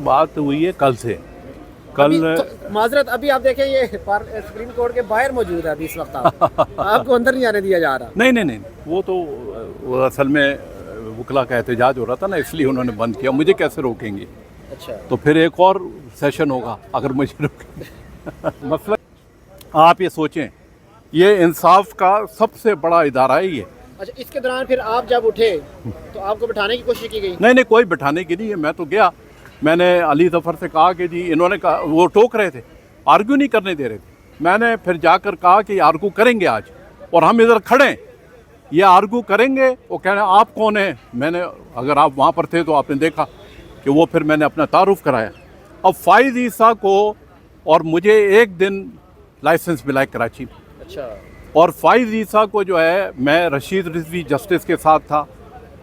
बात हुई है कल से। कल माजरत अभी आप देखें ये सुप्रीम कोर्ट के बाहर मौजूद है अभी इस वक्त आपको अंदर नहीं आने दिया जा रहा। नहीं, वो तो वो असल में वकला का एहतजाज हो रहा था ना, इसलिए उन्होंने बंद किया। मुझे कैसे रोकेंगे? अच्छा, तो फिर एक और सेशन होगा अगर मुझे रोकेंगे। मसला आप ये सोचें, ये इंसाफ का सबसे बड़ा इदारा है ये। अच्छा, इसके दौरान फिर आप जब उठे तो आपको बिठाने की कोशिश की गई? नहीं, कोई बिठाने की नहीं है। मैं तो गया, मैंने अली ज़फ़र से कहा कि जी, इन्होंने कहा, वो टोक रहे थे, आर्ग्यू नहीं करने दे रहे थे। मैंने फिर जाकर कहा कि आर्ग्यू करेंगे आज, और हम इधर खड़े हैं, ये आर्ग्यू करेंगे। वो कह रहे हैं आप कौन हैं? मैंने, अगर आप वहाँ पर थे तो आपने देखा कि वो फिर मैंने अपना तारुफ कराया। अब फ़ाइज़ ईसा को और मुझे एक दिन लाइसेंस मिला है कराची में। अच्छा, और फ़ाइज़ ईसा को जो है, मैं रशीद रिजवी जस्टिस के साथ था,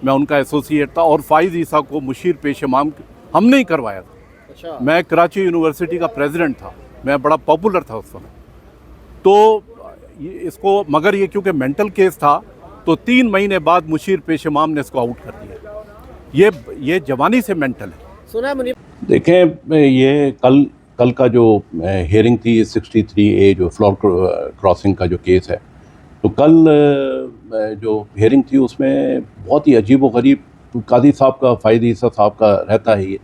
मैं उनका एसोसिएट था, और फ़ाइज़ ईसा को मुशीर पेश इमाम हमने ही करवाया था। अच्छा, मैं कराची यूनिवर्सिटी का प्रेसिडेंट था, मैं बड़ा पॉपुलर था उस समय। तो इसको, मगर ये क्योंकि मेंटल केस था, तो 3 महीने बाद मुशीर पेश इमाम ने इसको आउट कर दिया। ये जवानी से मेंटल है। सुना मुनीर? देखें, ये कल का जो हियरिंग थी 63A जो फ्लोर क्रॉसिंग का जो केस है, तो कल जो हियरिंग थी उसमें बहुत ही अजीब व गरीब, कादी साहब का, फ़ाइज़ ईसा साहब का रहता है ये,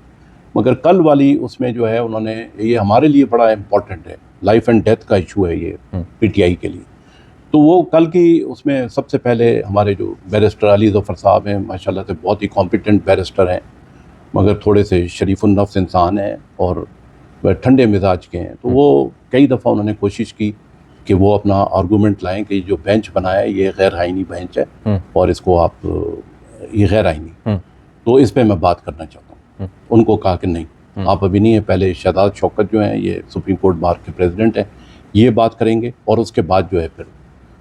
मगर कल वाली उसमें जो है उन्होंने, ये हमारे लिए बड़ा इम्पोर्टेंट है, लाइफ एंड डेथ का इशू है ये PTI के लिए। तो वो कल की उसमें सबसे पहले हमारे जो बैरिस्टर अली ज़फ़र साहब हैं, माशाल्लाह से बहुत ही कॉम्पिटेंट बैरिस्टर हैं, मगर थोड़े से शरीफुन नफ्स इंसान हैं और ठंडे मिजाज के हैं। तो वो कई दफ़ा उन्होंने कोशिश की कि वो अपना आर्गूमेंट लाएं कि जो बेंच बनाया है ये गैर आइनी बेंच है और इसको आप, ये गैर आइनी, तो इस पे मैं बात करना चाहता हूँ। उनको कहा कि नहीं, आप अभी नहीं है, पहले शहजाद शौकत जो हैं, ये सुप्रीम कोर्ट बार के प्रेसिडेंट हैं, ये बात करेंगे, और उसके बाद जो है फिर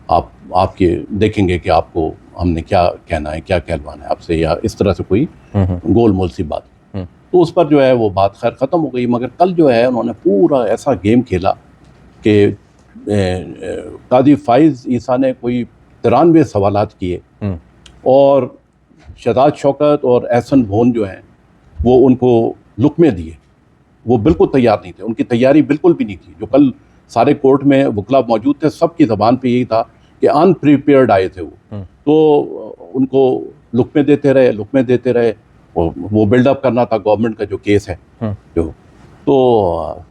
आपके देखेंगे कि आपको हमने क्या कहना है, क्या कहलवाना है आपसे, या इस तरह से कोई गोल मोल सी बात। तो उस पर जो है वो बात खैर ख़त्म हो गई। मगर कल जो है उन्होंने पूरा ऐसा गेम खेला कि कादी फ़ाइज़ ईसा ने कोई 93 सवालात किए, और शहजाद शौकत और एहसन भोन जो हैं वो उनको लुकमे दिए। वो बिल्कुल तैयार नहीं थे, उनकी तैयारी बिल्कुल भी नहीं थी। जो कल सारे कोर्ट में वकला मौजूद थे, सबकी ज़बान पे यही था कि अनप्रिपेयर्ड आए थे वो। तो उनको लुकमे देते रहे, वो बिल्डअप करना था गवर्नमेंट का जो केस है जो। तो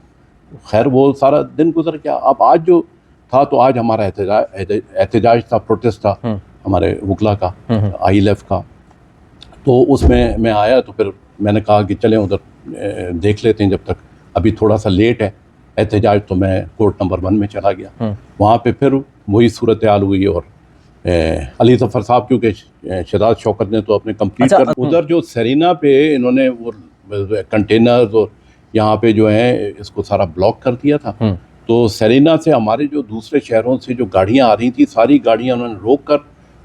खैर वो सारा दिन गुजर गया। अब आज जो था, तो आज हमारा एहतजाज था, प्रोटेस्ट था हमारे वकला का, ILF का। तो उसमें मैं आया, तो फिर मैंने कहा कि चलें उधर देख लेते हैं, जब तक अभी थोड़ा सा लेट है एहतजाज। तो मैं कोर्ट नंबर 1 में चला गया। वहाँ पे फिर वही सूरत हाल हुई, और अली ज़फ़र साहब, क्योंकि शहजाद शौकत ने तो अपने कंप्लीट कर, उधर जो सरीना पे इन्होंने वो कंटेनर्स और यहाँ पे जो है इसको सारा ब्लॉक कर दिया था। तो सरीना से हमारे जो दूसरे शहरों से जो गाड़ियाँ आ रही थी, सारी गाड़ियाँ उन्होंने रोक कर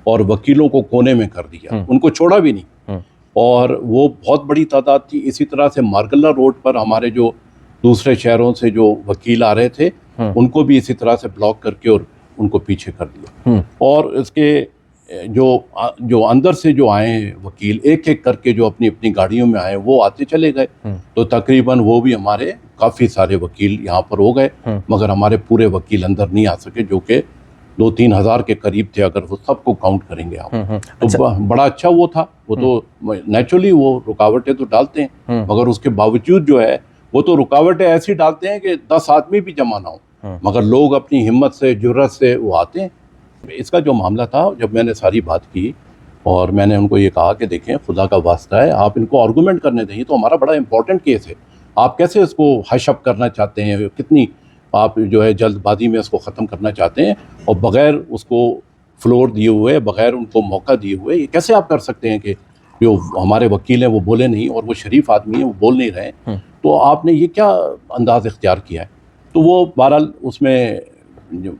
और वकीलों को कोने में कर दिया, उनको छोड़ा भी नहीं। और वो बहुत बड़ी तादाद थी। इसी तरह से मार्गल्ला रोड पर हमारे जो दूसरे शहरों से जो वकील आ रहे थे, उनको भी इसी तरह से ब्लॉक करके और उनको पीछे कर दिया। और इसके जो अंदर से जो आए वकील, एक एक करके जो अपनी अपनी गाड़ियों में आए, वो आते चले गए। तो तकरीबन वो भी हमारे काफ़ी सारे वकील यहाँ पर हो गए, मगर हमारे पूरे वकील अंदर नहीं आ सके, जो कि 2-3 हज़ार के करीब थे, अगर वो सबको काउंट करेंगे आप। तो बड़ा अच्छा वो था। वो तो नेचुरली वो रुकावटें तो डालते हैं, मगर उसके बावजूद जो है वो तो रुकावटें ऐसी डालते हैं कि 10 आदमी भी जमा ना हो, मगर लोग अपनी हिम्मत से, जुर्रत से वो आते हैं। इसका जो मामला था, जब मैंने सारी बात की और मैंने उनको ये कहा कि देखें, खुदा का वास्ता है, आप इनको आर्गूमेंट करने दें, तो हमारा बड़ा इंपॉर्टेंट केस है, आप कैसे इसको हशअप करना चाहते हैं, कितनी आप जो है जल्दबाजी में इसको ख़त्म करना चाहते हैं, और बग़ैर उसको फ्लोर दिए हुए, बग़ैर उनको मौका दिए हुए, ये कैसे आप कर सकते हैं कि जो हमारे वकील हैं वो बोले नहीं, और वो शरीफ आदमी हैं, वो बोल नहीं रहे। तो आपने ये क्या अंदाज़ इख्तियार किया है? तो वो बहरहाल उसमें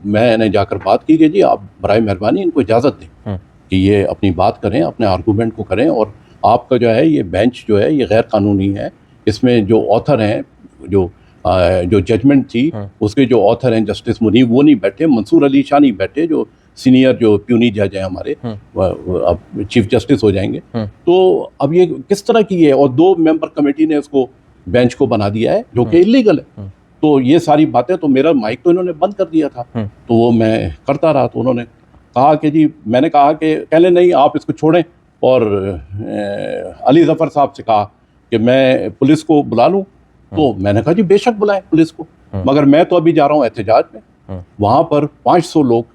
मैंने जाकर बात की कि जी आप बराए मेहरबानी इनको इजाज़त दें कि ये अपनी बात करें, अपने आर्गूमेंट को करें, और आपका जो है ये बेंच जो है ये गैर कानूनी है। इसमें जो ऑथर हैं, जो जजमेंट थी उसके जो ऑथर हैं जस्टिस मुनीब, वो नहीं बैठे, मंसूर अली शाह नहीं बैठे, जो सीनियर जो प्यूनी जज हैं हमारे, अब चीफ जस्टिस हो जाएंगे। तो अब ये किस तरह की है, और 2 मेंबर कमेटी ने इसको बेंच को बना दिया है जो कि इलीगल है। तो ये सारी बातें, तो मेरा माइक तो इन्होंने बंद कर दिया था, तो वो मैं करता रहा। तो उन्होंने कहा कि जी, मैंने कहा कि कहले नहीं आप इसको छोड़ें, और अली ज़फ़र साहब से कहा कि मैं पुलिस को बुला लूँ। तो मैंने कहा जी बेशक बुलाएं पुलिस को, मगर मैं तो अभी जा रहा हूँ एहतजाज में। वहाँ पर 500 लोग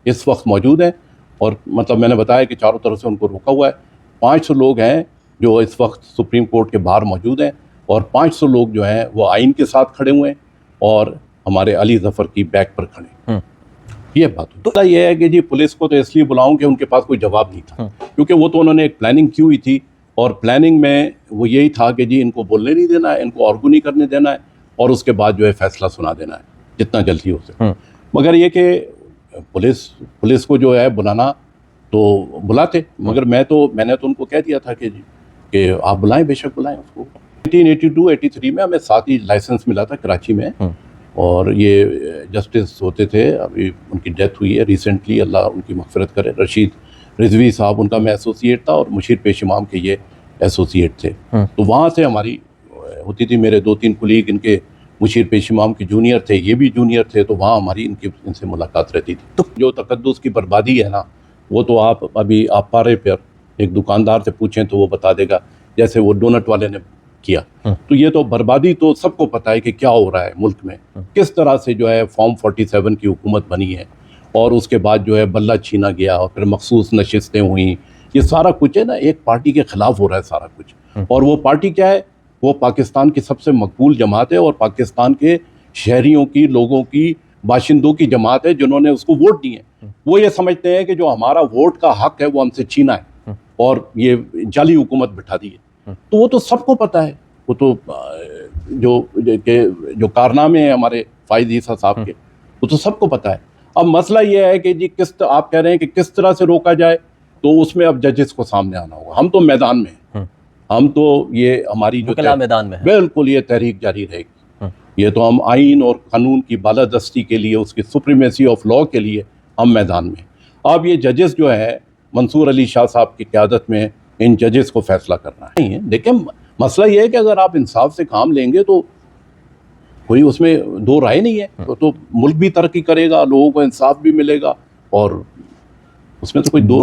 इस वक्त मौजूद हैं, और मतलब मैंने बताया कि चारों तरफ से उनको रोका हुआ है। 500 लोग हैं जो इस वक्त सुप्रीम कोर्ट के बाहर मौजूद हैं, और 500 लोग जो हैं वो आइन के साथ खड़े हुए हैं और हमारे अली ज़फ़र की बैक पर खड़े हैं। ये बात तो ये है कि जी पुलिस को तो इसलिए बुलाऊं कि उनके पास कोई जवाब नहीं था, क्योंकि वो तो उन्होंने एक प्लानिंग की हुई थी, और प्लानिंग में वो यही था कि जी इनको बोलने नहीं देना है, इनको आर्गू नहीं करने देना है, और उसके बाद जो है फैसला सुना देना है जितना जल्दी हो सके। मगर ये कि पुलिस को जो है बुलाना तो बुलाते, मगर मैंने तो उनको कह दिया था कि आप बुलाएं, बेशक बुलाएं उसको। 1982-83 में हमें साथ ही लाइसेंस मिला था कराची में, और ये जस्टिस होते थे, अभी उनकी डेथ हुई है रिसेंटली, अल्लाह उनकी मग़फ़िरत करे, रशीद रिजवी साहब, उनका मैं एसोसिएट था, और मुशीर पेश इमाम के ये एसोसिएट थे। तो वहाँ से हमारी होती थी, मेरे 2-3 कुलीग इनके मुशीर पेश इमाम के जूनियर थे, ये भी जूनियर थे, तो वहाँ हमारी इनसे मुलाकात रहती थी। तो जो तकद्दुस की बर्बादी है ना, वो तो आप अभी आप पारे पर एक दुकानदार से पूछें तो वो बता देगा, जैसे वो डोनट वाले ने किया। तो ये तो बर्बादी तो सबको पता है कि क्या हो रहा है मुल्क में, किस तरह से जो है फॉर्म 47 की हुकूमत बनी है, और उसके बाद जो है बल्ला छीना गया, और फिर मखसूस नशिस्तें हुई। ये सारा कुछ है ना एक पार्टी के ख़िलाफ़ हो रहा है सारा कुछ, और वो पार्टी क्या है, वो पाकिस्तान की सबसे मकबूल जमात है, और पाकिस्तान के शहरियों की, लोगों की, बाशिंदों की जमात है जिन्होंने उसको वोट दिए। वो ये समझते हैं कि जो हमारा वोट का हक है वो हमसे छीना है, और ये जाली हुकूमत बिठा दी है। तो वो तो सबको पता है, वो तो जो कारनामे हैं हमारे फाइज ईसा साहब के, वो तो सबको पता है। अब मसला ये है कि जी आप कह रहे हैं कि किस तरह से रोका जाए, तो उसमें अब जजेस को सामने आना होगा। हम तो मैदान में हैं, हम तो ये हमारी जो मैदान में है, बिल्कुल ये तहरीक जारी रहेगी। ये तो हम आइन और कानून की बालादस्ती के लिए, उसकी सुप्रीमेसी ऑफ लॉ के लिए हम मैदान में। अब ये जजेस जो है मंसूर अली शाह साहब की क़यादत में, इन जजेस को फैसला करना नहीं है। देखिए मसला ये है कि अगर आप इंसाफ से काम लेंगे तो कोई उसमें दो राय नहीं है, तो मुल्क भी तरक्की करेगा, लोगों को इंसाफ भी मिलेगा, और उसमें तो कोई दो